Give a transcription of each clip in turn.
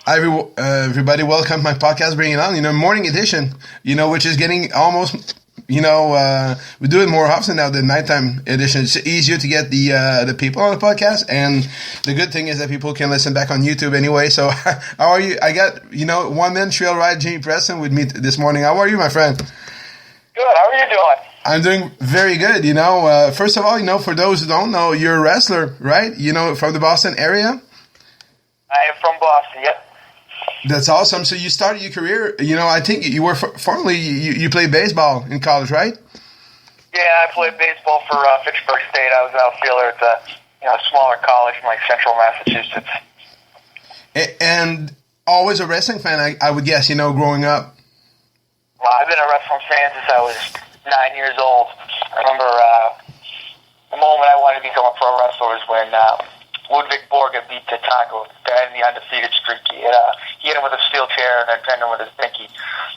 Hi, everybody. Welcome to my podcast, Bring It On. Morning edition, which is getting almost, we do it more often now than nighttime edition. It's easier to get the people on the podcast. And the good thing is that people can listen back on YouTube anyway. So how are you? I got, one man trail ride, Jimmy Preston, with me this morning. How are you, my friend? Good. How are you doing? I'm doing very good. First of all, for those who don't know, you're a wrestler, right? From the Boston area? I am from Boston, yep. That's awesome. So you started your career, I think you were formerly, you played baseball in college, right? Yeah, I played baseball for Fitchburg State. I was an outfielder at a smaller college in Central Massachusetts. And always a wrestling fan, I would guess, growing up. Well, I've been a wrestling fan since I was 9 years old. I remember the moment I wanted to become a pro wrestler was when Ludwig Borga beat Tatanka to end the undefeated streak. He hit him with a steel chair and then pinned him with his pinky.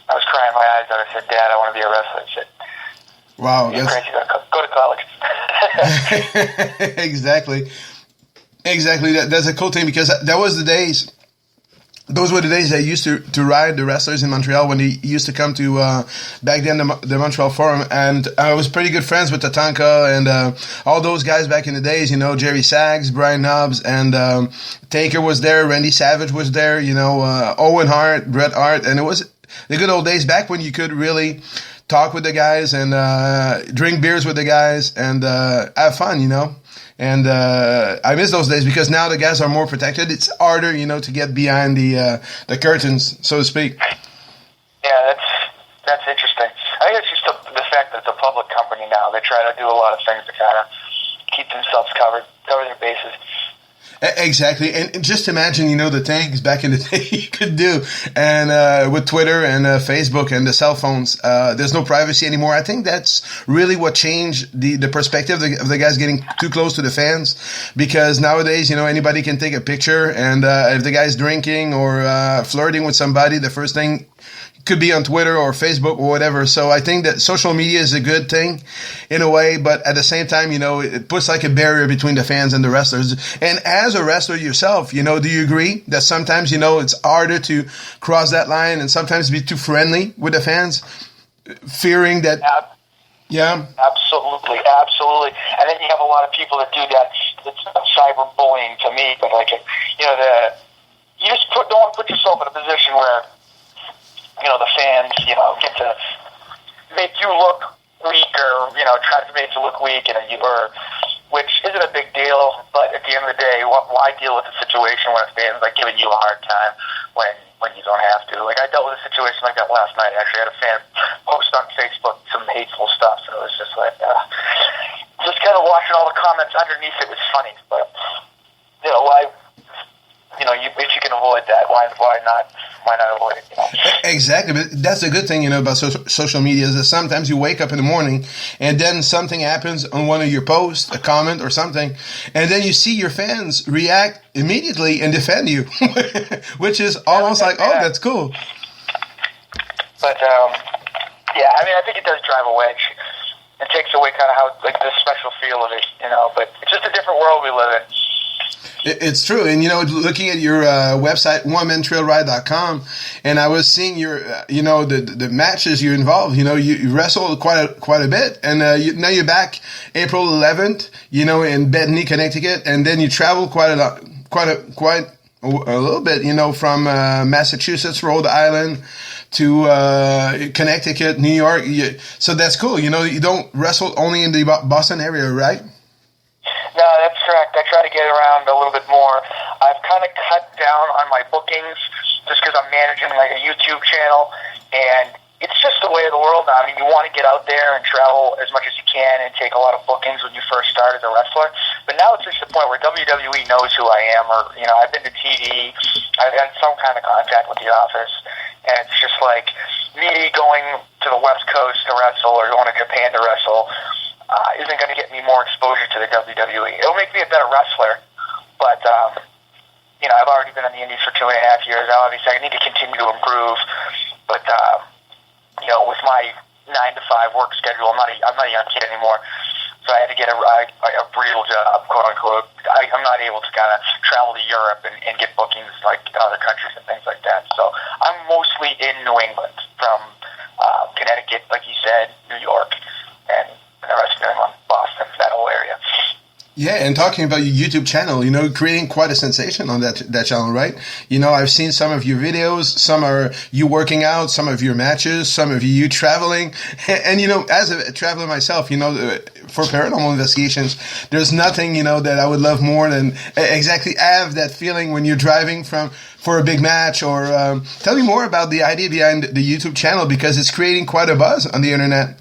I was crying my eyes out. I said, "Dad, I want to be a wrestler." He said, "Wow, you're crazy. Go to college." Exactly. That's a cool thing because that was the days. Those were the days I used to ride the wrestlers in Montreal when they used to come to, back then, the Montreal Forum. And I was pretty good friends with Tatanka and all those guys back in the days, Jerry Sags, Brian Knobs, and Taker was there, Randy Savage was there, Owen Hart, Bret Hart. And it was the good old days back when you could really talk with the guys and drink beers with the guys and have fun, And I miss those days because now the guys are more protected. It's harder, to get behind the curtains, so to speak. Yeah, that's interesting. I think it's just the fact that it's a public company now. They try to do a lot of things to kind of keep themselves cover their bases. Exactly, and just imagine, the things back in the day you could do, and with Twitter and Facebook and the cell phones, there's no privacy anymore. I think that's really what changed the perspective of the guys getting too close to the fans, because nowadays, anybody can take a picture, and if the guy's drinking or flirting with somebody, the first thing could be on Twitter or Facebook or whatever. So I think that social media is a good thing in a way, but at the same time, it puts like a barrier between the fans and the wrestlers. And as a wrestler yourself, do you agree that sometimes, it's harder to cross that line and sometimes be too friendly with the fans, fearing that... Yeah. Absolutely. And then you have a lot of people that do that. It's cyberbullying to me, but you just don't want to put yourself in a position where the fans, get to make you look weak or, try to make you look weak, which isn't a big deal, but at the end of the day, why deal with a situation where a fan's giving you a hard time when you don't have to? I dealt with a situation like that last night. I actually had a fan post on Facebook some hateful stuff, and it was just just kind of watching all the comments underneath it was funny, but, why... if you can avoid that, why not avoid it? Exactly, but that's a good thing, about social media is that sometimes you wake up in the morning and then something happens on one of your posts, a comment or something, and then you see your fans react immediately and defend you, which is almost that's cool. But I think it does drive a wedge. It takes away kind of how the special feel of it, but it's just a different world we live in. It's true. And, looking at your website, onemantrailride.com, and I was seeing your, the matches you're involved, you wrestled quite a bit. And now you're back April 11th, in Bethany, Connecticut. And then you travel quite a little bit, from Massachusetts, Rhode Island to Connecticut, New York. So that's cool. You don't wrestle only in the Boston area, right? No, that's correct. I try to get around a little bit more. I've kind of cut down on my bookings just because I'm managing a YouTube channel, and it's just the way of the world now. I mean, you want to get out there and travel as much as you can and take a lot of bookings when you first start as a wrestler. But now it's reached the point where WWE knows who I am, or, I've been to TV, I've had some kind of contact with the office, and it's just me going to the West Coast to wrestle or going to Japan to wrestle isn't going to get me more exposure to the WWE. It'll make me a better wrestler, but, I've already been in the Indies for 2.5 years. Obviously, I need to continue to improve, but, with my 9-to-5 work schedule, I'm not a young kid anymore, so I had to get a real job, quote-unquote. I'm not able to kind of travel to Europe and get bookings in other countries and things in New England, from Connecticut, like you said, New York, and the rest of New England, Boston, that whole area. Yeah, and talking about your YouTube channel, creating quite a sensation on that channel, right? I've seen some of your videos. Some are you working out, some of your matches, some of you traveling. And, as a traveler myself, for paranormal investigations, there's nothing, that I would love more than exactly have that feeling when you're driving for a big match. Or tell me more about the idea behind the YouTube channel, because it's creating quite a buzz on the internet.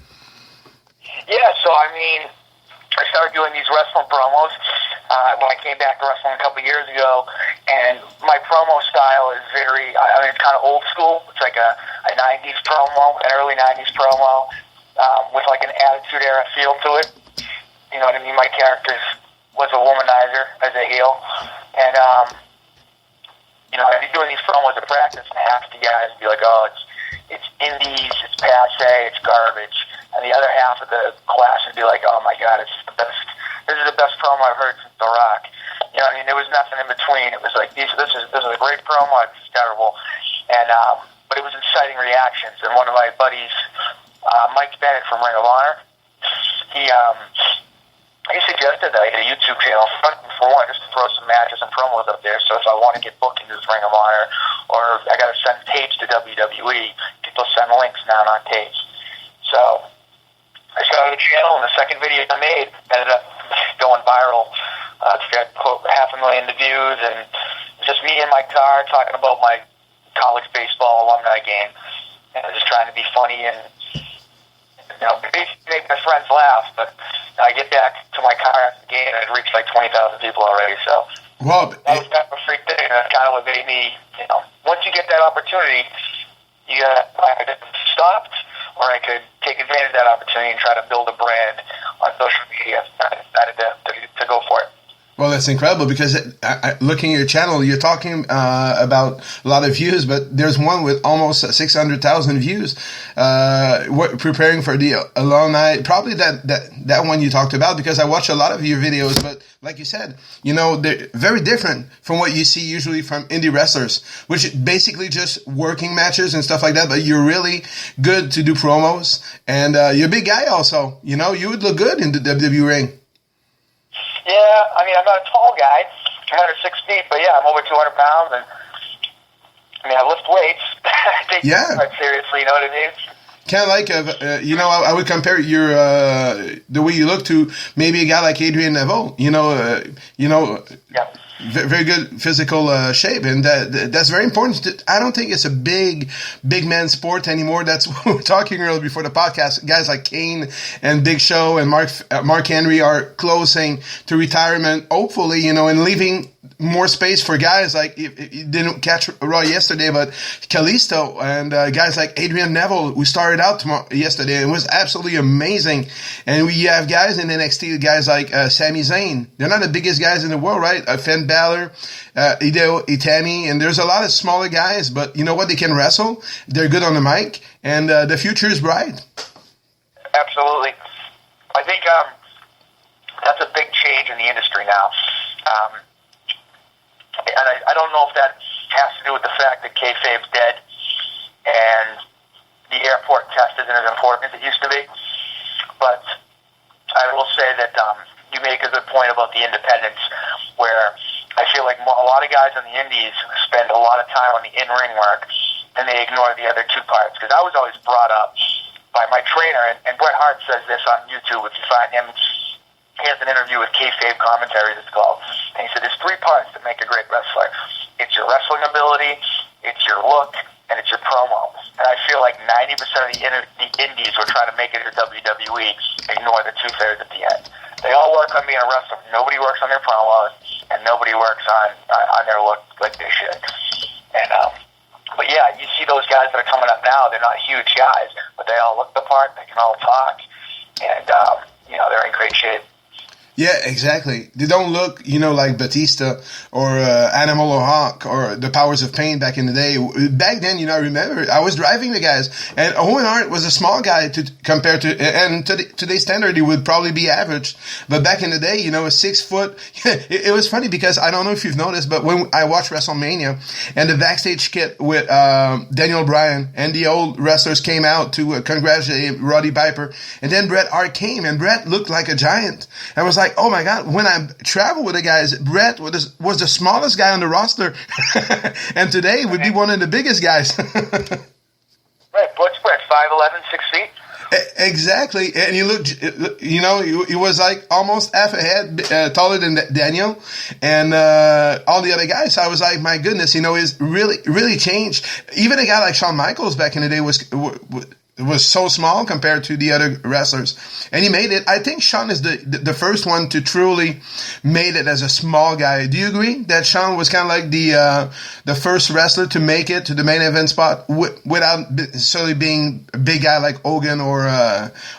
Yeah, so I started doing these wrestling promos when I came back to wrestling a couple years ago, and my promo style is it's kind of old school. It's like a 90s promo, an early 90s promo, with like an Attitude Era feel to it. You know what I mean? My character was a womanizer as a heel, and I'd be doing these promos at practice, and half the guys would be like, "Oh, it's indies, it's passe, it's garbage." And the other half of the class would be like, "Oh my God, it's the best. This is the best promo I've heard since The Rock." There was nothing in between. It was like, this is a great promo. It's terrible, and but it was inciting reactions. And one of my buddies, Mike Bennett from Ring of Honor, he suggested that I get a YouTube channel for one, just to throw some matches and promos up there. So if I want to get booked into Ring of Honor, or I got to send tapes to WWE, people send links now on tapes. So I started a channel, and the second video I made ended up going viral. It's got 500,000 views, and it's just me in my car talking about my college baseball alumni game, and just trying to be funny and basically make my friends laugh. But I get back to my car after the game, and I'd reached like 20,000 people already. So that was kind of a freak thing, and that's kind of what made me, once you get that opportunity, I could stopped, or I could take advantage of that opportunity and try to build a brand on social media. I decided to go for it. Well, that's incredible, because looking at your channel, you're talking about a lot of views, but there's one with almost 600,000 views. Preparing for the alumni, probably that one you talked about, because I watch a lot of your videos, but like you said, they're very different from what you see usually from indie wrestlers, which is basically just working matches and stuff like that. But you're really good to do promos, and you're a big guy also. You would look good in the WWE ring. Yeah, I'm not a tall guy. I'm under 6 feet, but yeah, I'm over 200 pounds, and I lift weights. I take it quite seriously, you know what I mean? Kind of like, I would compare your the way you look to maybe a guy like Adrian Neville. Very good physical shape, and that's very important. I don't think it's a big man sport anymore. That's what we were talking earlier before the podcast. Guys like Kane and Big Show and Mark Henry are closing to retirement, hopefully, and leaving more space for guys like, you didn't catch Raw yesterday, but Kalisto and guys like Adrian Neville, who started out yesterday. It was absolutely amazing. And we have guys in NXT, guys like Sami Zayn. They're not the biggest guys in the world, right? Finn Balor, Hideo Itami, and there's a lot of smaller guys, but you know what? They can wrestle. They're good on the mic, and the future is bright. Absolutely. I think that's a big change in the industry now. And I don't know if that has to do with the fact that kayfabe's dead and the airport test isn't as important as it used to be. But I will say that you make a good point about the independents, where I feel like a lot of guys in the indies spend a lot of time on the in-ring work, and they ignore the other two parts. Because I was always brought up by my trainer, and Bret Hart says this on YouTube, if you find him. He has an interview with Kayfabe Commentaries, it's called. And he said there's 3 parts that make a great wrestler. It's your wrestling ability, it's your look, and it's your promo. And I feel like 90% of the indies who are trying to make it to WWE ignore the 2/3 at the end. They all work on being a wrestler. Nobody works on their promos, and nobody works on their look like they should. And but yeah, you see those guys that are coming up now, they're not huge guys, but they all look the part, they can all talk, and they're in great shape. Yeah, exactly. They don't look, like Batista or Animal or Hawk or the Powers of Pain back in the day. Back then, I remember I was driving the guys, and Owen Hart was a small guy compared to, and to today's standard, he would probably be average. But back in the day, a 6 foot. It was funny because I don't know if you've noticed, but when I watched WrestleMania and the backstage skit with Daniel Bryan and the old wrestlers came out to congratulate Roddy Piper, and then Bret Hart came, and Bret looked like a giant. I was like, oh my God, when I travel with the guys, Bret was the smallest guy on the roster. And today would be one of the biggest guys. Right, what's Bret, 5'11", 6 feet? Exactly. And he looked, he was like almost half a head taller than Daniel and all the other guys. So I was like, my goodness, he's really, really changed. Even a guy like Shawn Michaels back in the day was so small compared to the other wrestlers, and he made it. I think Shawn is the first one to truly made it as a small guy. Do you agree that Shawn was kind of like the first wrestler to make it to the main event spot without necessarily being a big guy like Hogan or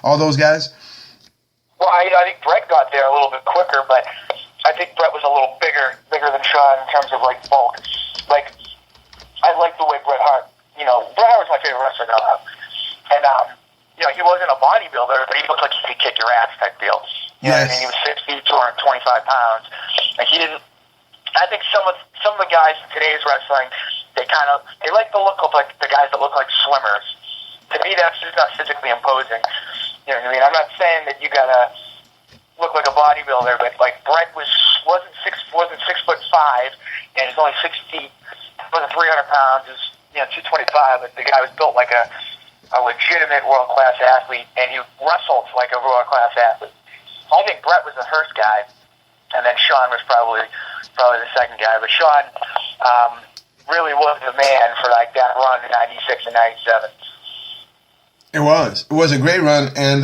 all those guys? Well, I think Bret got there a little bit quicker, but I think Bret was a little bigger than Shawn in terms of like bulk. Like, I like the way Bret Hart. Bret Hart was my favorite wrestler growing up. And, he wasn't a bodybuilder, but he looked like he could kick your ass type deal. Yes. He was 6 feet, 225 pounds. And he didn't, I think some of the guys in today's wrestling, they like the look of like the guys that look like swimmers. To me, that's just not physically imposing. You know what I mean? I'm not saying that you gotta look like a bodybuilder, but like Bret wasn't 6'5", and he's only 6 feet, wasn't 300 pounds, is 225, but the guy was built like a legitimate world-class athlete, and he wrestled like a world-class athlete. I think Bret was the first guy, and then Shawn was probably the second guy. But Shawn really was the man for like that run in '96 and '97. It was a great run, and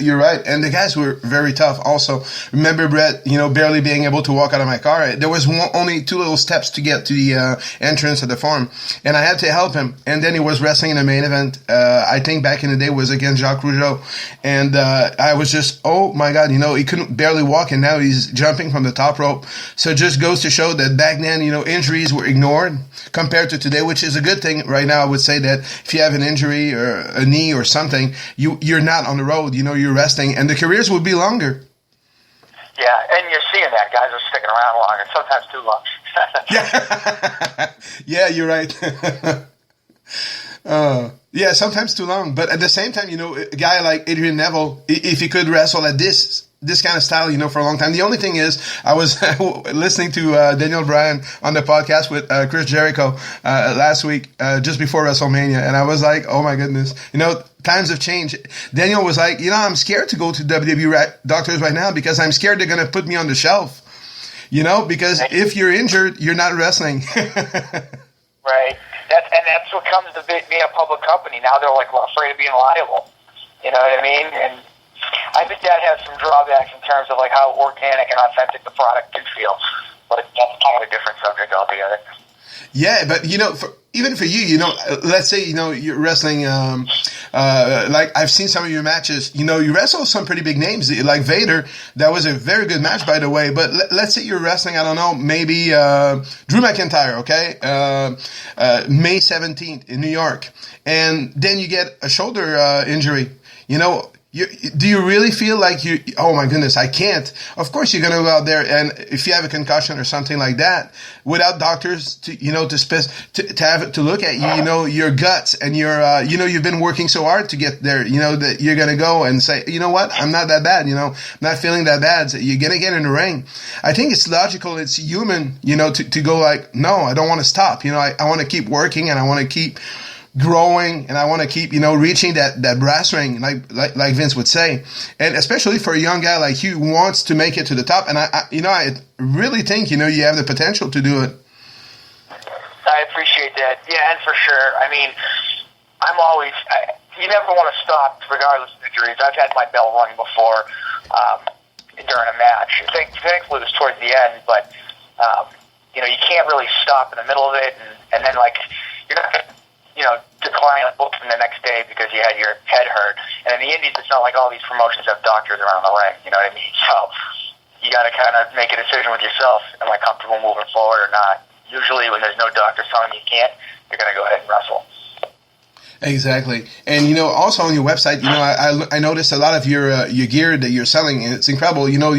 you're right. And the guys were very tough. Also, remember Bret, barely being able to walk out of my car. There was only 2 little steps to get to the entrance of the farm, and I had to help him. And then he was wrestling in the main event. I think back in the day was against Jacques Rougeau, and I was just, oh my God, he couldn't barely walk, and now he's jumping from the top rope. So it just goes to show that back then, injuries were ignored compared to today, which is a good thing. Right now, I would say that if you have an injury or a knee or something, you're not on the road, you're resting, and the careers will be longer. Yeah, and you're seeing that guys are sticking around longer, sometimes too long. Yeah, you're right. Yeah, sometimes too long, but at the same time, a guy like Adrian Neville, if he could wrestle at this kind of style, for a long time. The only thing is, I was listening to Daniel Bryan on the podcast with Chris Jericho last week, just before WrestleMania, and I was like, oh my goodness, times have changed. Daniel was like, I'm scared to go to WWE doctors right now because I'm scared they're going to put me on the shelf, because if you're injured, you're not wrestling. Right. That's what comes to being a public company. Now they're like afraid of being liable. You know what I mean? And I think that has some drawbacks in terms of like how organic and authentic the product can feel, but that's kind of a different subject altogether. Yeah, but even for you, let's say you're wrestling. Like I've seen some of your matches. You wrestle some pretty big names, like Vader. That was a very good match, by the way. But let's say you're wrestling. I don't know, maybe Drew McIntyre. Okay, May 17th in New York, and then you get a shoulder injury. Do you really feel like oh my goodness, I can't? Of course you're going to go out there, and if you have a concussion or something like that, without doctors to have to look at you, your guts and your, you've been working so hard to get there, that you're going to go and say, you know what, I'm not that bad, I'm not feeling that bad. So you're going to get in the ring. I think it's logical, it's human, to go like, no, I don't want to stop. I want to keep working and I want to keep growing, and I want to keep, reaching that brass ring, like Vince would say, and especially for a young guy like you who wants to make it to the top. And I really think, you have the potential to do it. I appreciate that. Yeah, and for sure. I mean, you never want to stop regardless of injuries. I've had my bell rung before during a match. Thankfully, it was towards the end, but you can't really stop in the middle of it, and then like you're not going to decline a booking the next day because you had your head hurt. And in the Indies, it's not like all these promotions have doctors around the ring. You know what I mean? So you got to kind of make a decision with yourself. Am I comfortable moving forward or not? Usually when there's no doctor telling you can't, you're going to go ahead and wrestle. Exactly. And, you know, also on your website, you know, I noticed a lot of your gear that you're selling, and it's incredible. You know,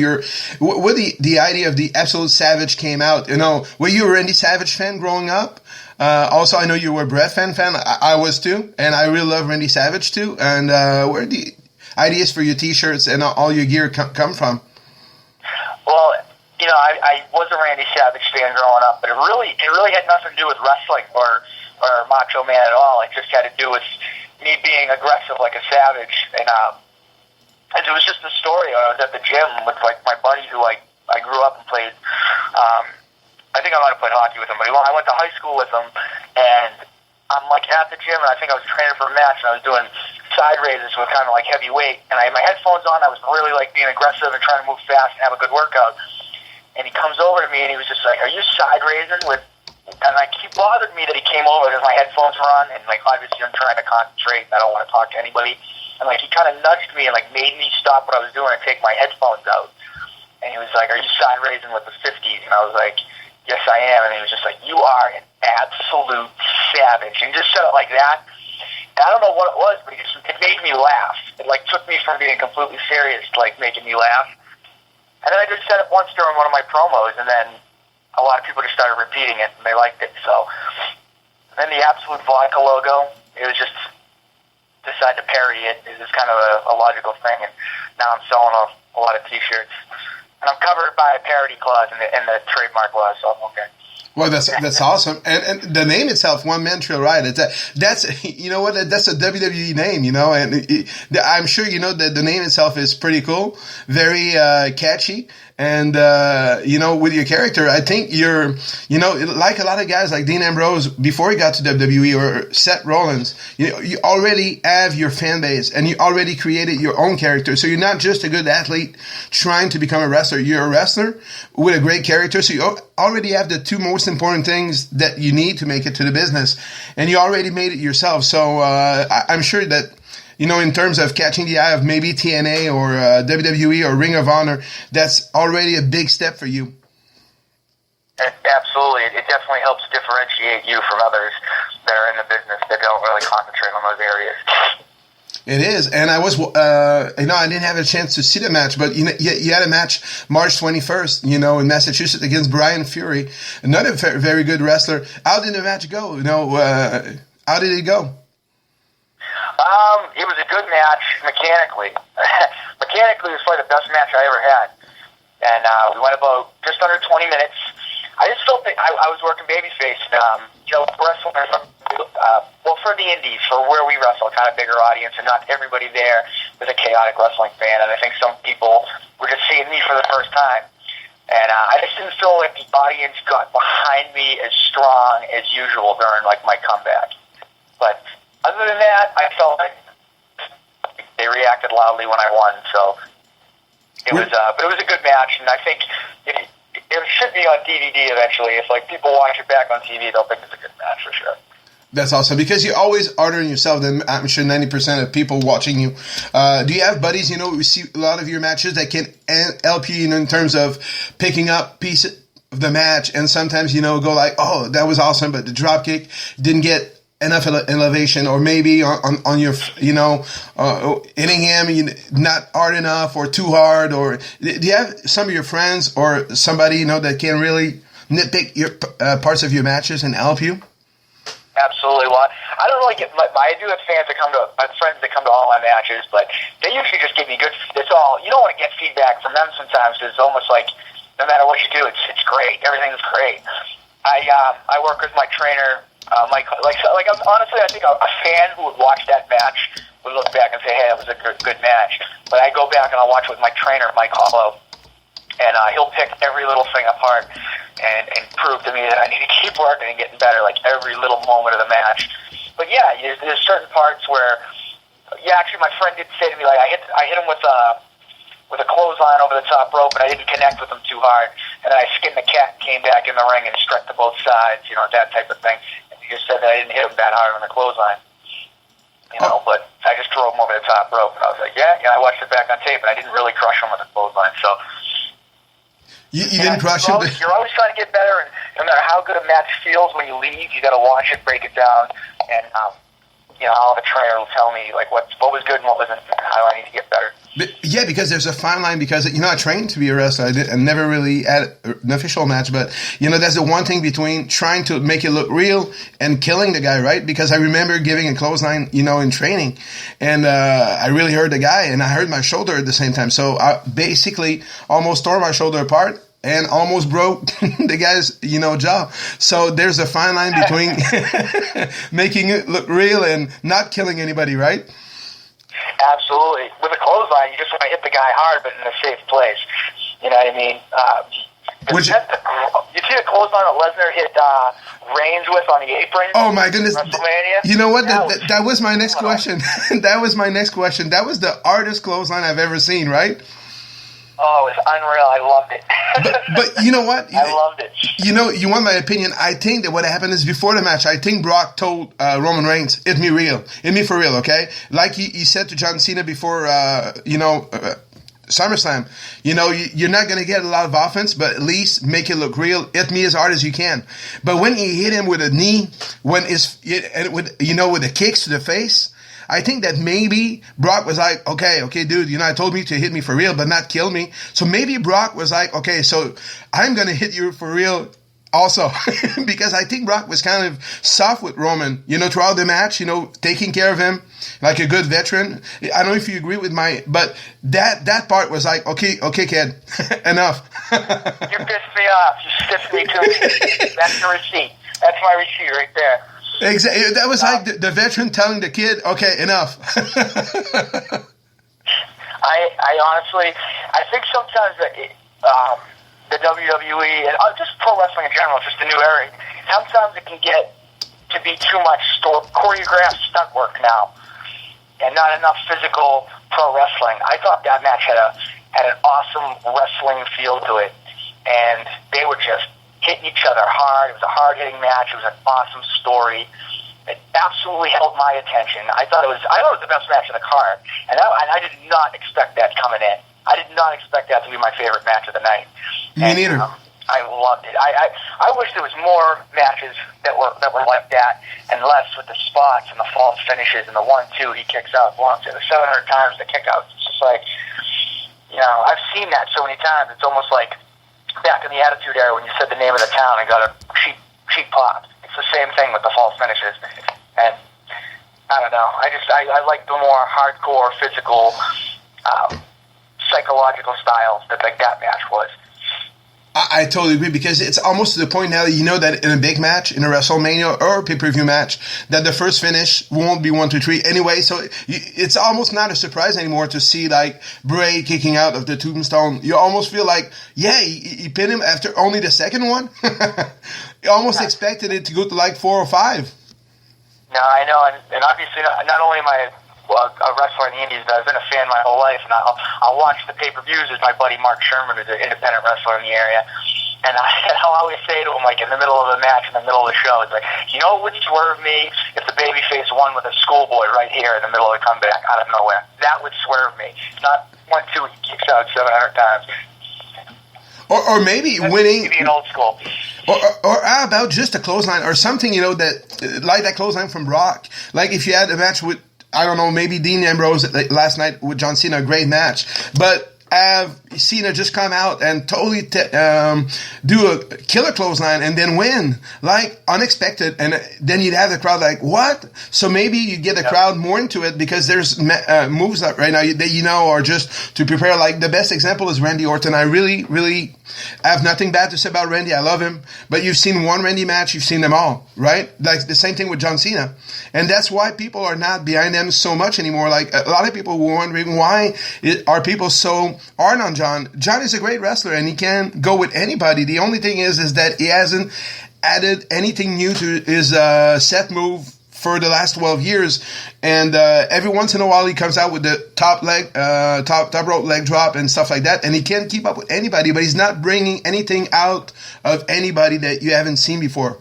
when the idea of the Absolute Savage came out, you know, were you a Randy Savage fan growing up? Also, I know you were a Bret fan. I was too, and I really love Randy Savage too. And where the ideas for your T-shirts and all your gear come from? Well, you know, I was a Randy Savage fan growing up, but it really had nothing to do with wrestling or Macho Man at all. It just had to do with me being aggressive like a savage, and it was just a story. I was at the gym with like my buddy who I grew up and played. I think I might have played hockey with him, but I went to high school with him, and I'm like at the gym, and I think I was training for a match, and I was doing side raises with kind of like heavy weight, and I had my headphones on. I was really like being aggressive and trying to move fast and have a good workout. And he comes over to me, and he was just like, "Are you side raising with?" And like he bothered me that he came over because my headphones were on, and like obviously I'm trying to concentrate and I don't want to talk to anybody. And like he kind of nudged me and like made me stop what I was doing and take my headphones out. And he was like, "Are you side raising with the 50s?" And I was like, "Yes, I am." And he was just like, "You are an absolute savage." And he just said it like that. And I don't know what it was, but it made me laugh. It like took me from being completely serious to like making me laugh. And then I just said it once during one of my promos, and then a lot of people just started repeating it, and they liked it. So then the Absolute Vodka logo, it was just decided to parody it. It was kind of a logical thing, and now I'm selling a lot of T-shirts. And I'm covered by a parody clause in the trademark law, so I'm okay. Well, that's awesome, and the name itself, One Man Trail Ride. That's you know what, that's a WWE name, you know, and I'm sure you know that the name itself is pretty cool, very catchy, and you know, with your character, I think you're, you know, like a lot of guys like Dean Ambrose before he got to WWE or Seth Rollins, you know, you already have your fan base and you already created your own character, so you're not just a good athlete trying to become a wrestler. You're a wrestler with a great character, so you already have the two most important things that you need to make it to the business, and you already made it yourself. So I'm sure that, you know, in terms of catching the eye of maybe TNA or WWE or Ring of Honor, that's already a big step for you. Absolutely. It definitely helps differentiate you from others that are in the business that don't really concentrate on those areas. It is, and I was, you know, I didn't have a chance to see the match, but you know, you had a match March 21st, you know, in Massachusetts against Brian Fury, another very good wrestler. How did the match go? You know, how did it go? It was a good match mechanically. Mechanically, it was probably the best match I ever had, and we went about just under 20 minutes. I just felt that I was working babyface. You know, wrestling, well, for the indies, for where we wrestle, kind of bigger audience, and not everybody there was a chaotic wrestling fan. And I think some people were just seeing me for the first time. And I just didn't feel like the audience got behind me as strong as usual during like my comeback. But other than that, I felt like they reacted loudly when I won. So it was, but it was a good match, and I think it should be on DVD eventually. If like people watch it back on TV, they'll think it's a good match for sure. That's awesome, because you're always harder on yourself than I'm sure 90% of people watching you. Do you have buddies, you know, we see a lot of your matches that can help you, you know, in terms of picking up pieces of the match, and sometimes, you know, go like, oh, that was awesome, but the drop kick didn't get enough elevation, or maybe on your, you know, hitting him not hard enough or too hard, or do you have some of your friends or somebody, you know, that can really nitpick your parts of your matches and help you? Absolutely. Well, I don't really get. I do have fans that come to, friends that come to all my matches, but they usually just give me good. It's all. You don't want to get feedback from them sometimes. It's almost like no matter what you do, it's great. Everything's great. I work with my trainer, Mike. Honestly, I think a fan who would watch that match would look back and say, "Hey, that was a good match." But I go back and I'll watch with my trainer, Mike Hollow, and he'll pick every little thing apart and prove to me that I need to keep working and getting better, like every little moment of the match. But yeah, there's certain parts where, yeah, actually my friend did say to me, like, I hit him with a clothesline over the top rope, and I didn't connect with him too hard, and then I skinned the cat and came back in the ring and struck to both sides, you know, that type of thing. And he just said that I didn't hit him that hard on the clothesline, you know, but I just drove him over the top rope, and I was like, yeah, I watched it back on tape, and I didn't really crush him with the clothesline, so You didn't crush him. You're always trying to get better, and no matter how good a match feels when you leave, you got to watch it, break it down, and I'll have a trainer will tell me like what was good and what wasn't, and how I need to get better. Yeah, because there's a fine line, because, I trained to be a wrestler. I never really had an official match, but, that's the one thing between trying to make it look real and killing the guy, right? Because I remember giving a clothesline, in training, and I really hurt the guy, and I hurt my shoulder at the same time. So I basically almost tore my shoulder apart and almost broke the guy's, jaw. So there's a fine line between making it look real and not killing anybody, right? Absolutely. With a clothesline, you just want to hit the guy hard, but in a safe place. You know what I mean? You see the clothesline that Lesnar hit Reigns with on the apron? Oh, my goodness. WrestleMania? You know what? That was my next question. That was my next question. That was the hardest clothesline I've ever seen, right? Oh, it was unreal. I loved it. but you know what? I loved it. You want my opinion? I think that what happened is before the match, I think Brock told Roman Reigns, hit me for real, okay? Like he said to John Cena before, SummerSlam, you're not going to get a lot of offense, but at least make it look real. Hit me as hard as you can. But when he hit him with a knee, with the kicks to the face, I think that maybe Brock was like, okay, dude, I told you to hit me for real, but not kill me. So maybe Brock was like, okay, so I'm going to hit you for real also. Because I think Brock was kind of soft with Roman, throughout the match, taking care of him like a good veteran. I don't know if you agree with but that part was like, okay, kid, enough. You pissed me off. You stiffed me to me. That's your receipt. That's my receipt right there. Exactly. That was like the veteran telling the kid, okay, enough. I honestly, I think sometimes that the WWE and just pro wrestling in general, just the new era, sometimes it can get to be too much choreographed stunt work now, and not enough physical pro wrestling. I thought that match had an awesome wrestling feel to it, and they were just hitting each other hard. It was a hard-hitting match. It was an awesome story. It absolutely held my attention. I thought it was the best match in the card, and I did not expect that coming in. I did not expect that to be my favorite match of the night. Me neither. I loved it. I wish there was more matches that were like that, and less with the spots and the false finishes and the 1-2 he kicks out once and the 700 times the kickouts. It's just like, I've seen that so many times. It's almost like back in the Attitude Era when you said the name of the town and got a cheap pop. It's the same thing with the false finishes. And I don't know. I like the more hardcore, physical, psychological styles that that match was. I totally agree, because it's almost to the point now that that in a big match, in a WrestleMania or a pay-per-view match, that the first finish won't be 1, 2, 3 anyway. So it's almost not a surprise anymore to see like Bray kicking out of the tombstone. You almost feel like, he pinned him after only the second one. You almost expected it to go to like 4 or 5. No, I know, and obviously not only am I a wrestler in the Indies, but I've been a fan my whole life, and I'll watch the pay-per-views with my buddy Mark Sherman, who's an independent wrestler in the area, and I'll always say to him, like, in the middle of the match, in the middle of the show, it's like, what would swerve me if the babyface won with a schoolboy right here in the middle of the comeback out of nowhere? That would swerve me. Not 1-2, he kicks out 700 times. Or maybe winning. Maybe an old school. Or how about just a clothesline or something, that like that clothesline from Brock. Like if you had a match with, I don't know, maybe Dean Ambrose last night with John Cena, a great match. But have Cena just come out and totally do a killer clothesline and then win, like unexpected, and then you'd have the crowd like, what? So maybe you get the crowd more into it because there's moves that right now that are just to prepare. Like the best example is Randy Orton. I really, really have nothing bad to say about Randy. I love him, but you've seen one Randy match, you've seen them all, right? Like the same thing with John Cena, and that's why people are not behind them so much anymore. Like a lot of people were wondering why are people so hard on John. John is a great wrestler and he can go with anybody. The only thing is that he hasn't added anything new to his set move for the last 12 years, and every once in a while he comes out with the top rope leg drop and stuff like that, and he can't keep up with anybody, but he's not bringing anything out of anybody that you haven't seen before.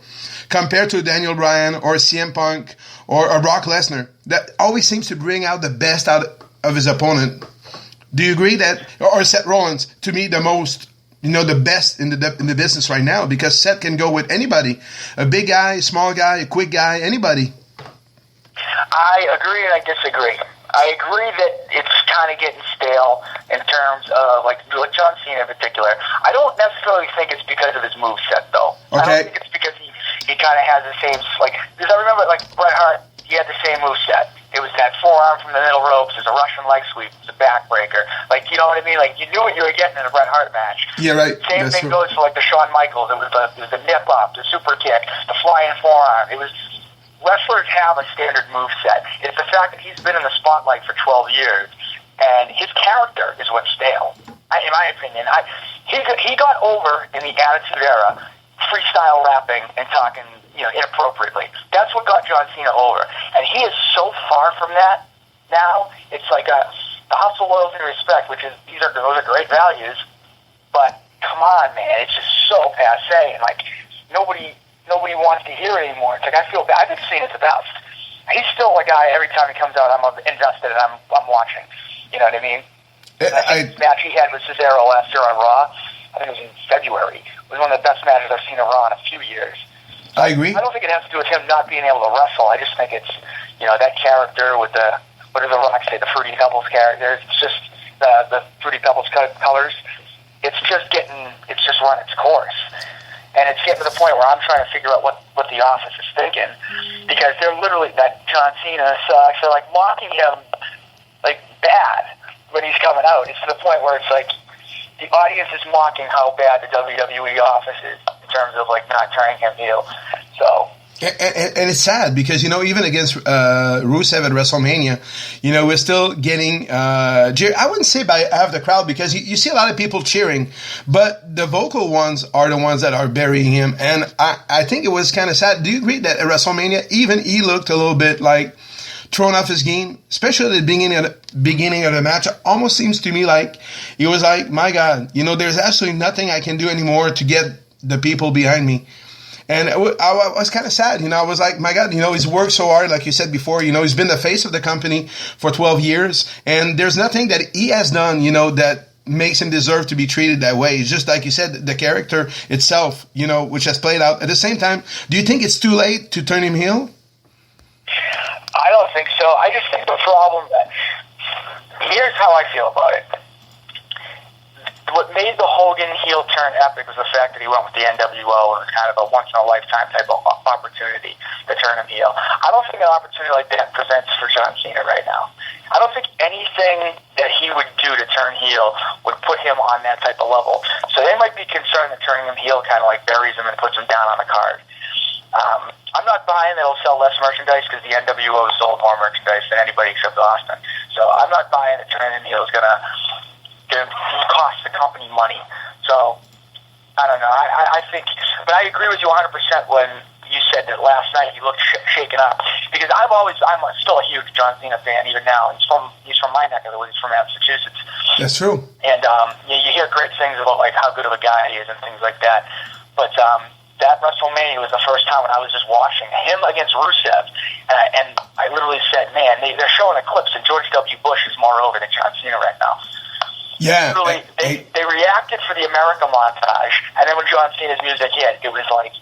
Compared to Daniel Bryan or CM Punk or Brock Lesnar, that always seems to bring out the best out of his opponent. Do you agree that, or Seth Rollins, to me the most the best in the business right now, because Seth can go with anybody, a big guy, small guy, a quick guy, anybody. I agree and I disagree. I agree that it's kind of getting stale in terms of like John Cena in particular. I don't necessarily think it's because of his moveset though. Okay. I don't think it's because he kind of has the same, like, because I remember like Bret Hart, he had the same moveset. It was that forearm from the middle ropes, there's a Russian leg sweep, there's a backbreaker. Like, you know what I mean? Like, you knew what you were getting in a Bret Hart match. Yeah, right. Same thing goes for like the Shawn Michaels. It was the nip up, the super kick, the flying forearm. It was, wrestlers have a standard moveset. It's the fact that he's been in the spotlight for 12 years, and his character is what's stale. In my opinion, he got over in the Attitude Era, freestyle rapping and talking, inappropriately. That's what got John Cena over, and he is so far from that now. It's like the hustle, loyalty, and respect, which is those are great values, but come on, man, it's just so passe, and like nobody wants to hear it anymore. It's like, I feel bad. I've been seeing it the best. He's still a guy, every time he comes out, I'm invested and I'm watching. You know what I mean? The match he had with Cesaro last year on Raw, I think it was in February, was one of the best matches I've seen on Raw in a few years. I agree. I don't think it has to do with him not being able to wrestle. I just think it's, that character with the, what does The Rock say, the Fruity Pebbles character. It's just the Fruity Pebbles colors. It's just run its course. And it's getting to the point where I'm trying to figure out what the office is thinking, because they're literally, that John Cena sucks. They're like mocking him like bad when he's coming out. It's to the point where it's like the audience is mocking how bad the WWE office is in terms of like not turning him heel. So. And it's sad because, even against Rusev at WrestleMania, we're still getting, I wouldn't say by half the crowd, because you see a lot of people cheering, but the vocal ones are the ones that are burying him. And I think it was kind of sad. Do you agree that at WrestleMania, even he looked a little bit like thrown off his game, especially at the beginning of the match? It almost seems to me like he was like, my God, there's absolutely nothing I can do anymore to get the people behind me. And I was kind of sad, I was like, my God, he's worked so hard, like you said before, he's been the face of the company for 12 years, and there's nothing that he has done, that makes him deserve to be treated that way. It's just like you said, the character itself, which has played out. At the same time, do you think it's too late to turn him heel? I don't think so. I just think the problem, here's how I feel about it. What made the Hogan heel turn epic was the fact that he went with the NWO, and it was kind of a once-in-a-lifetime type of opportunity to turn him heel. I don't think an opportunity like that presents for John Cena right now. I don't think anything that he would do to turn heel would put him on that type of level. So they might be concerned that turning him heel kind of like buries him and puts him down on the card. I'm not buying that it'll sell less merchandise, because the NWO sold more merchandise than anybody except Austin. So I'm not buying that turning him heel is going to cost the company money. So I don't know. I think, but I agree with you 100% when you said that last night he looked shaken up, because I'm still a huge John Cena fan even now. He's from my neck of the woods. He's from Massachusetts. That's true. And you hear great things about like how good of a guy he is and things like that. But that WrestleMania was the first time when I was just watching him against Rusev, and I literally said, man, they're showing a clip that George W. Bush is more over than John Cena right now. Yeah. Literally, they reacted for the America montage, and then when John Cena's music hit, it was like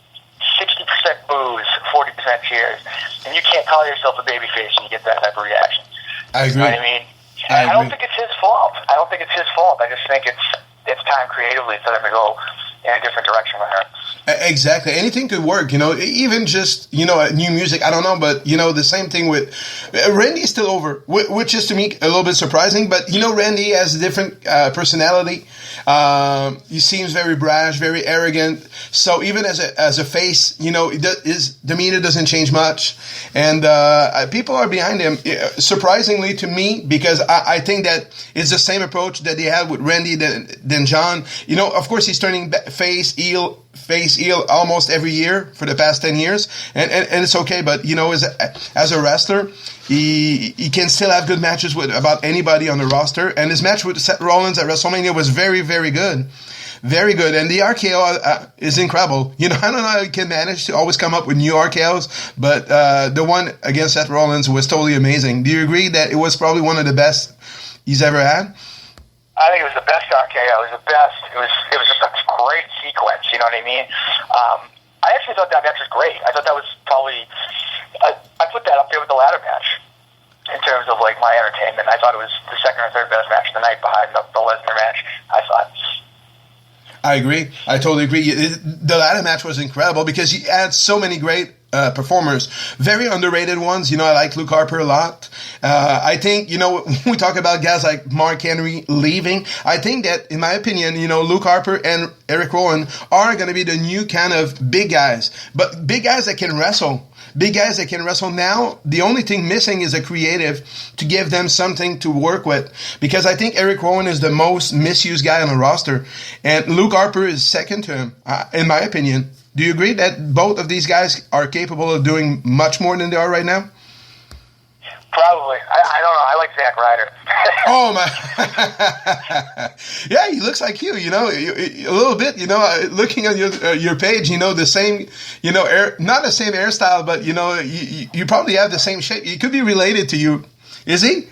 60% boos, 40% cheers. And you can't call yourself a babyface when you get that type of reaction. I agree. You know what I mean? I don't think it's his fault. I just think it's time creatively for them to go in a different direction with her. Exactly. Anything could work, even just, new music. I don't know, but, the same thing with Randy is still over, which is to me a little bit surprising. But, Randy has a different personality. He seems very brash, very arrogant. So even as a face, his demeanor doesn't change much. And people are behind him, surprisingly to me, because I think that it's the same approach that they had with Randy than John. Of course, he's turning face heel almost every year for the past 10 years, and it's okay. But as a wrestler, he can still have good matches with about anybody on the roster. And his match with Seth Rollins at WrestleMania was very, very good. Very good. And the RKO is incredible. I don't know how he can manage to always come up with new RKOs, but the one against Seth Rollins was totally amazing. Do you agree that it was probably one of the best he's ever had? I think it was the best RKO. It was the best. It was just a great sequence. You know what I mean? I actually thought that match was great. I thought that was probably I put that up there with the ladder match in terms of like my entertainment. I thought it was the second or third best match of the night behind the Lesnar match. I thought. I agree. I totally agree. The ladder match was incredible because he had so many great performers, very underrated ones. I like Luke Harper a lot. I think, when we talk about guys like Mark Henry leaving, I think that, in my opinion, Luke Harper and Eric Rowan are going to be the new kind of big guys, but big guys that can wrestle. Big guys that can wrestle now. The only thing missing is a creative to give them something to work with. Because I think Eric Rowan is the most misused guy on the roster. And Luke Harper is second to him, in my opinion. Do you agree that both of these guys are capable of doing much more than they are right now? Probably. I don't know. I like Zack Ryder. Oh, my. Yeah, he looks like you, a little bit, looking on your page, the same, not the same hairstyle, but, you probably have the same shape. He could be related to you. Is he?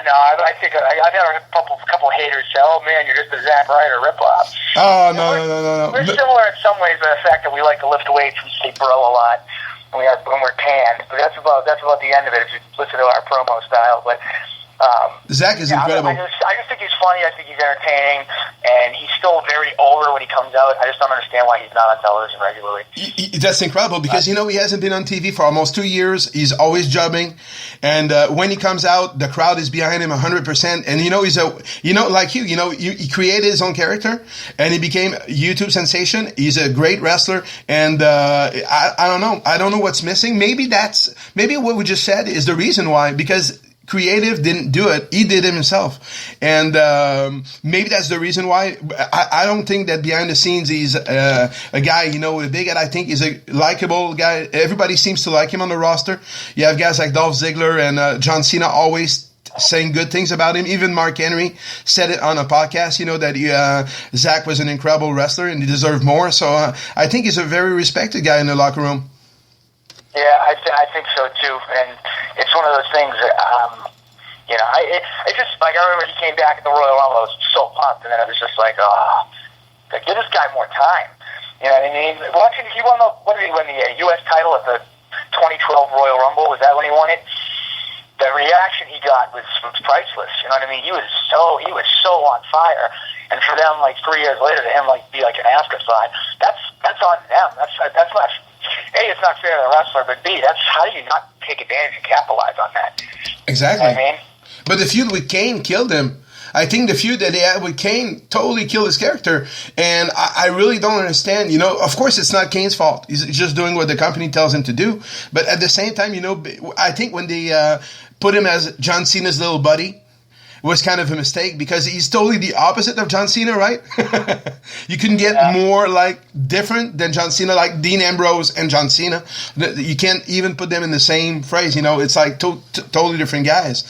No, I think I've had a couple haters say, "Oh man, you're just a Zack Ryder ripoff." Oh no. We're similar in some ways, but the fact that we like to lift weights and say bro a lot when we're tanned. But that's about the end of it if you listen to our promo style. But Zach is incredible. I just think he's funny. I think he's entertaining, and he's still very over when he comes out. I just don't understand why he's not on television regularly. That's incredible because, he hasn't been on TV for almost 2 years. He's always jobbing. And when he comes out, the crowd is behind him 100%. And, he's like you, he created his own character and he became a YouTube sensation. He's a great wrestler. And I don't know. I don't know what's missing. Maybe what we just said is the reason why, because creative didn't do it. He did it himself. And maybe that's the reason why. I don't think that behind the scenes he's a guy, with a big head. I think he's a likable guy. Everybody seems to like him on the roster. You have guys like Dolph Ziggler and John Cena always saying good things about him. Even Mark Henry said it on a podcast, that Zach was an incredible wrestler and he deserved more. So I think he's a very respected guy in the locker room. Yeah, I think so too, and it's one of those things that, it's just like I remember he came back at the Royal Rumble, I was so pumped, and then it was just like, give this guy more time. You know what I mean? Watching, what did he win the U.S. title at the 2012 Royal Rumble? Was that when he won it? The reaction he got was priceless. You know what I mean? He was so on fire, and for them, like 3 years later, to him be like an afterthought. That's on them. That's not. A, it's not fair to the wrestler, but B, that's how do you not take advantage and capitalize on that? Exactly. You know what I mean? But the feud with Kane killed him. I think the feud that they had with Kane totally killed his character. And I really don't understand. Of course, it's not Kane's fault. He's just doing what the company tells him to do. But at the same time, I think when they put him as John Cena's little buddy, was kind of a mistake because he's totally the opposite of John Cena, right? You couldn't get more different than John Cena, like Dean Ambrose and John Cena. You can't even put them in the same phrase. It's like totally different guys.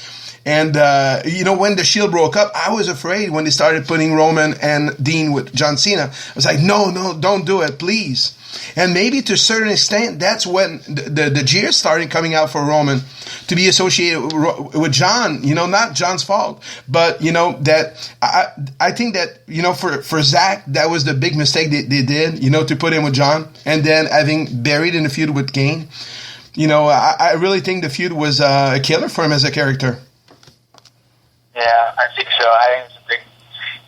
And, when the Shield broke up, I was afraid when they started putting Roman and Dean with John Cena. I was like, no, don't do it, please. And maybe to a certain extent, that's when the jeers started coming out for Roman to be associated with John. Not John's fault, but that I think that for Zach, that was the big mistake they did. To put him with John and then having buried in the feud with Kane. I really think the feud was a killer for him as a character. Yeah, I think so. I think it's a big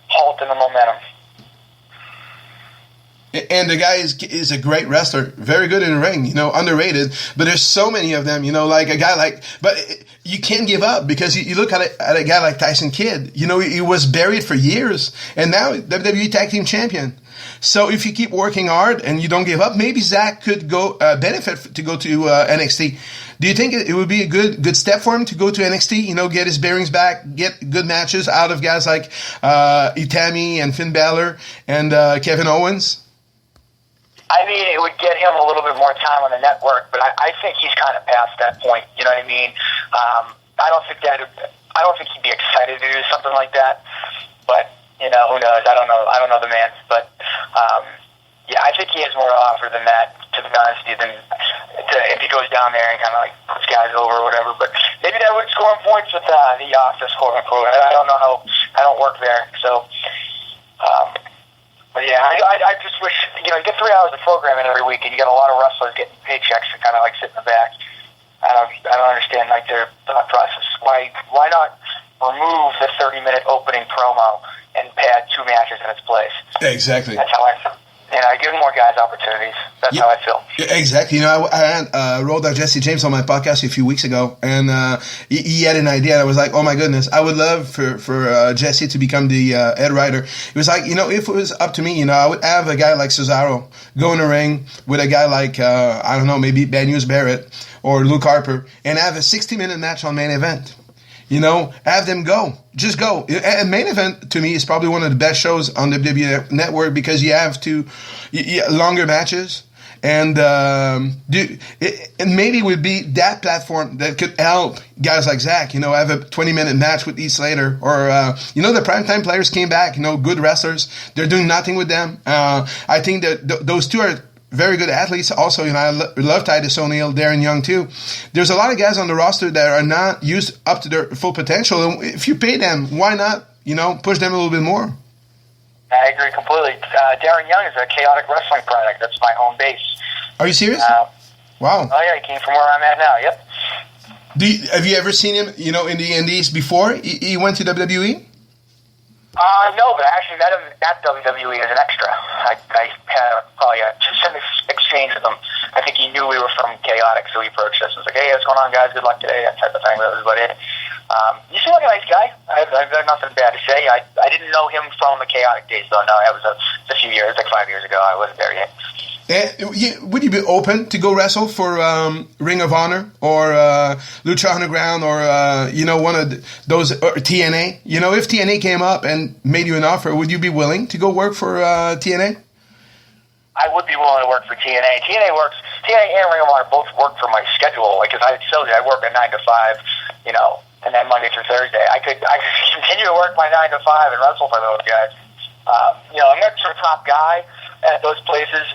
halt in the momentum. And the guy is a great wrestler, very good in the ring, underrated. But there's so many of them, like a guy but you can't give up because you look at a guy like Tyson Kidd. He was buried for years, and now WWE Tag Team Champion. So if you keep working hard and you don't give up, maybe Zach could go benefit to go to NXT. Do you think it would be a good step for him to go to NXT? Get his bearings back, get good matches out of guys like Itami and Finn Balor and Kevin Owens? I mean, it would get him a little bit more time on the network, but I think he's kind of past that point. You know what I mean? I don't think he'd be excited to do something like that. But who knows? I don't know the man. But I think he has more to offer than that. To be honest with you, if he goes down there and kind of puts guys over or whatever. But maybe I would score points with the office, quote unquote. I don't know how. I don't work there, so. But yeah, I just wish, you get 3 hours of programming every week, and you got a lot of wrestlers getting paychecks to kind of like sit in the back. I don't understand like their thought process. Why not remove the 30-minute opening promo and pad 2 matches in its place? Exactly. That's how I feel. Give more guys opportunities. That's how I feel. Yeah, exactly. I had Road Dogg Jesse James on my podcast a few weeks ago, and he had an idea, and I was like, oh my goodness, I would love for Jesse to become the head writer. He was like, if it was up to me, I would have a guy like Cesaro go in the ring with a guy like, I don't know, maybe Bad News Barrett or Luke Harper, and have a 60-minute match on Main Event. Have them go. Just go. And Main Event, to me, is probably one of the best shows on the WWE Network because you have longer matches. And maybe it would be that platform that could help guys like Zach, have a 20-minute match with Heath Slater. Or, the primetime players came back, good wrestlers. They're doing nothing with them. I think that those two are very good athletes. Also, I love Titus O'Neil, Darren Young too. There's a lot of guys on the roster that are not used up to their full potential. And if you pay them, why not, push them a little bit more? I agree completely. Darren Young is a Chaotic Wrestling product. That's my home base. Are you serious? Wow. Oh yeah, he came from where I'm at now. Yep. Have you ever seen him, in the Indies before he went to WWE? No, but I actually met him at WWE as an extra. I had probably a 2-cent exchange with him. I think he knew we were from Chaotic, so he approached us and was like, hey, what's going on, guys? Good luck today, that type of thing. That was about it. You seem like a nice guy. I've got nothing bad to say. I didn't know him from the Chaotic days, though. No, that was a few years, like 5 years ago. I wasn't there yet. Would you be open to go wrestle for Ring of Honor or Lucha Underground or one of those or TNA? If TNA came up and made you an offer, would you be willing to go work for TNA? I would be willing to work for TNA. TNA and Ring of Honor both work for my schedule. Because I told you I work at 9 to 5, and then Monday through Thursday. I could continue to work my 9 to 5 and wrestle for those guys. I'm not your top guy at those places.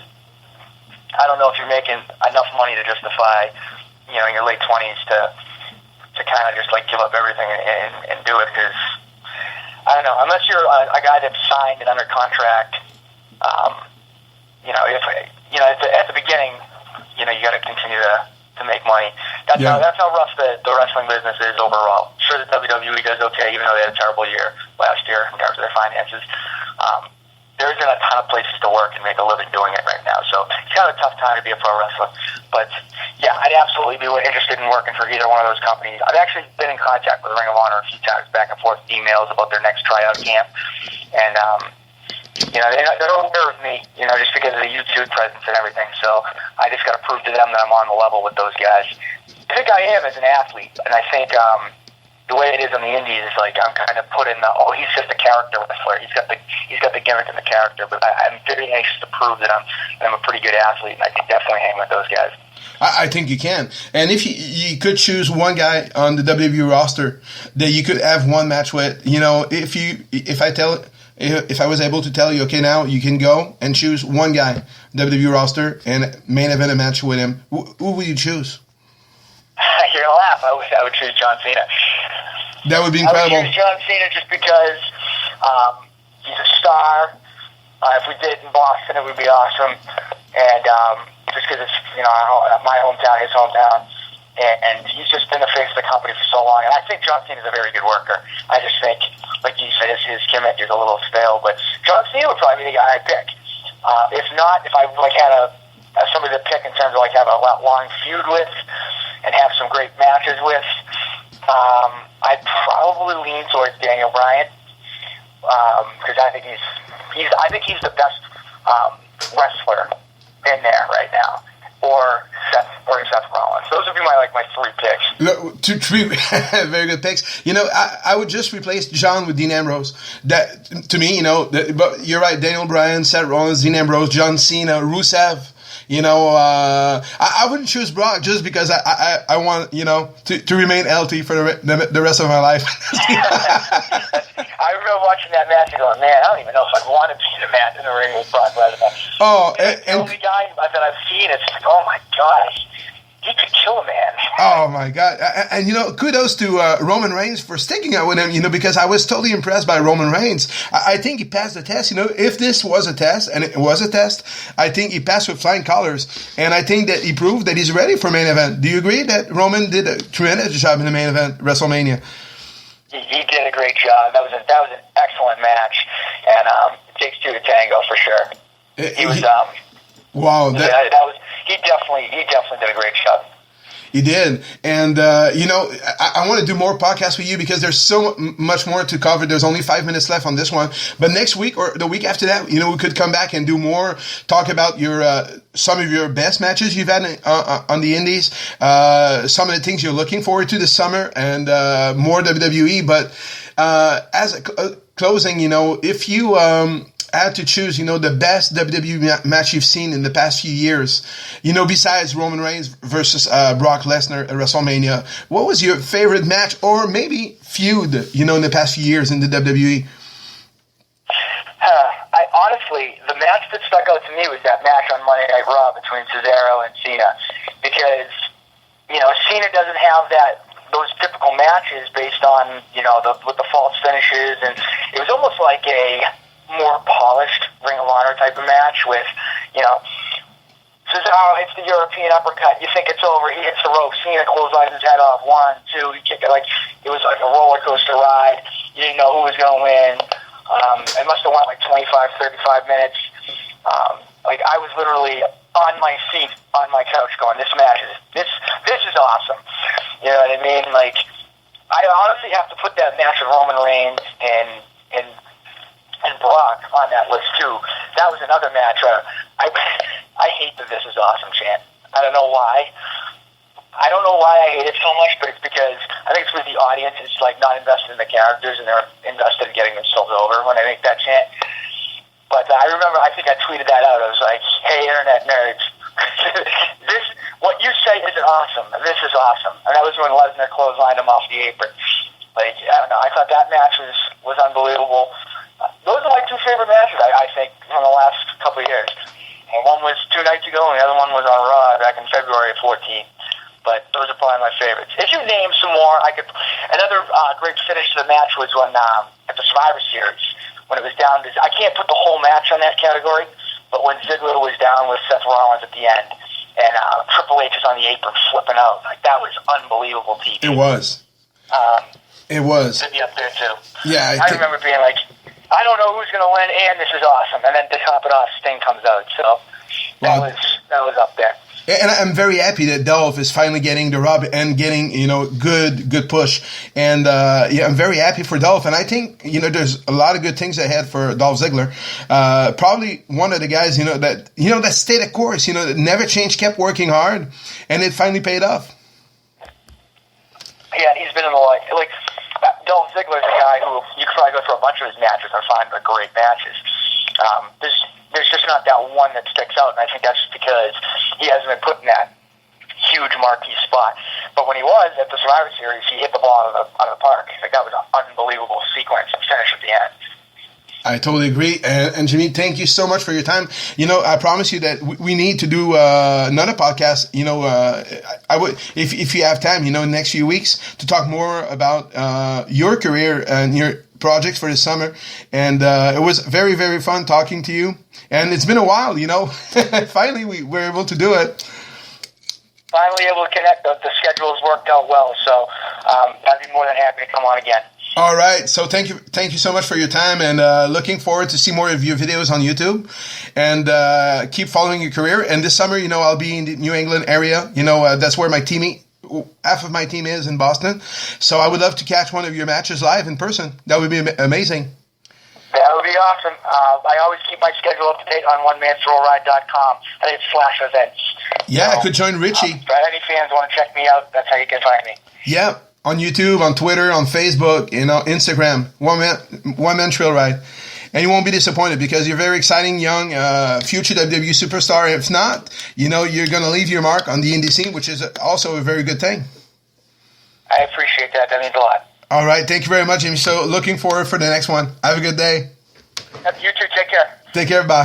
I don't know if you're making enough money to justify, in your late 20s to kind of just like give up everything and do it. Because I don't know, unless you're a guy that's signed and under contract, if at the beginning, you got to continue to make money. That's how rough the wrestling business is overall. Sure, the WWE does okay, even though they had a terrible year last year in terms of their finances. There isn't a ton of places to work and make a living doing it right now, so it's kind of a tough time to be a pro wrestler. But yeah, I'd absolutely be interested in working for either one of those companies. I've actually been in contact with Ring of Honor a few times, back and forth emails about their next tryout camp, and they're aware of me, just because of the YouTube presence and everything. So I just got to prove to them that I'm on the level with those guys. I think I am as an athlete, and I think the way it is on the Indies is like I'm kind of put in he's just a character wrestler. He's got the gimmick and the character, but I'm very anxious to prove that I'm a pretty good athlete, and I can definitely hang with those guys. I think you can. And if you could choose one guy on the WWE roster that you could have one match with, if I was able to tell you, okay, now you can go and choose one guy, WWE roster, and main event a match with him, who would you choose? You're gonna laugh. I would choose John Cena. That would be incredible. I would choose John Cena just because he's a star. If we did it in Boston, it would be awesome. And just because it's my hometown, his hometown, and he's just been the face of the company for so long. And I think John Cena is a very good worker. I just think, like you said, his gimmick is a little stale. But John Cena would probably be the guy I'd pick. If not, if I had somebody to pick in terms of have a long feud with and have some great matches with, I'd probably lean towards Daniel Bryan because I think he's the best wrestler in there right now, or Seth Rollins. Those would be my 3 picks. Three very good picks. I would just replace John with Dean Ambrose. That to me, but you're right. Daniel Bryan, Seth Rollins, Dean Ambrose, John Cena, Rusev. I wouldn't choose Brock just because I want to remain healthy for the rest of my life. I remember watching that match and going, man, I don't even know if I'd want to be in the ring with Brock Lesnar. Oh, and the only guy that I've seen is oh my gosh, he could kill a man. Oh my God! And you know, kudos to Roman Reigns for sticking out with him. You know, because I was totally impressed by Roman Reigns. I think he passed the test. You know, if this was a test, and it was a test, I think he passed with flying colors. And I think that he proved that he's ready for main event. Do you agree that Roman did a tremendous job in the main event, WrestleMania? He did a great job. That was an excellent match, and it takes two to tango for sure. He was wow. He definitely did a great job. He did. And, you know, I want to do more podcasts with you because there's so much more to cover. There's only 5 minutes left on this one. But next week or the week after that, you know, we could come back and do more, talk about your some of your best matches you've had on the indies, some of the things you're looking forward to this summer, and more WWE. But as a closing, you know, if you had to choose, you know, the best WWE match you've seen in the past few years, you know, besides Roman Reigns versus Brock Lesnar at WrestleMania, what was your favorite match or maybe feud, you know, in the past few years in the WWE? I honestly, the match that stuck out to me was that match on Monday Night Raw between Cesaro and Cena, because, you know, Cena doesn't have those typical matches based on, you know, with the false finishes, and it was almost like a more polished Ring of Honor type of match with, you know, Cesaro hits the European uppercut. You think it's over. He hits the rope. Cena clotheslines his head off. 1, 2. He kicked it like it was like a roller coaster ride. You didn't know who was going to win. It must have went like 25, 35 minutes. Like I was literally on my seat on my couch going, "This match this is awesome." You know what I mean? Like I honestly have to put that match of Roman Reigns and Brock on that list too. That was another match. I hate the "This is awesome" chant. I don't know why. I don't know why I hate it so much, but it's because I think it's because the audience is like not invested in the characters and they're invested in getting themselves over when I make that chant. But I remember, I think I tweeted that out. I was like, "Hey, internet nerds, what you say is awesome. This is awesome." And that was when Lesnar clotheslined him off the apron. Like, I don't know. I thought that match was unbelievable. Those are my two favorite matches, I think, from the last couple of years. And one was 2 nights ago, and the other one was on Raw back in February of 14. But those are probably my favorites. If you name some more, another great finish to the match was when at the Survivor Series, when it was down to, I can't put the whole match on that category, but when Ziggler was down with Seth Rollins at the end, and Triple H is on the apron flipping out, like that was unbelievable TV. It was. It was. It'd be up there too. Yeah, I remember being like, I don't know who's going to win, and this is awesome. And then to top it off, Sting comes out. So that was up there. And I'm very happy that Dolph is finally getting the rub and getting, you know, good push. And yeah, I'm very happy for Dolph. And I think, you know, there's a lot of good things ahead for Dolph Ziggler. Probably one of the guys, that stayed the course, that never changed, kept working hard, and it finally paid off. Yeah, he's been in the light. Like, Dolph Ziggler's a guy who you could probably go through a bunch of his matches and find the great matches. There's just not that one that sticks out, and I think that's just because he hasn't been put in that huge marquee spot. But when he was at the Survivor Series, he hit the ball out of the park. Like, that was an unbelievable sequence and finish at the end. I totally agree. And Jimmy, thank you so much for your time. I promise you that we need to do another podcast. I would, if you have time, in the next few weeks to talk more about your career and your projects for the summer. And it was very, very fun talking to you. And it's been a while, Finally, we were able to do it. Finally able to connect. The schedules worked out well. So I'd be more than happy to come on again. All right. So thank you so much for your time, and looking forward to see more of your videos on YouTube, and keep following your career. And this summer, I'll be in the New England area. That's where my team, half of my team is in Boston. So I would love to catch one of your matches live in person. That would be amazing. That would be awesome. I always keep my schedule up to date on OneManThrillRide.com. I think it's /events. Yeah, I could join Richie. If any fans want to check me out, that's how you can find me. Yeah. On YouTube, on Twitter, on Facebook, Instagram, One Man Trail Ride. And you won't be disappointed because you're very exciting, young, future WWE superstar. If not, you're going to leave your mark on the indie scene, which is also a very good thing. I appreciate that. That means a lot. All right. Thank you very much, Jimmy. So looking forward for the next one. Have a good day. You too. Take care. Take care. Bye.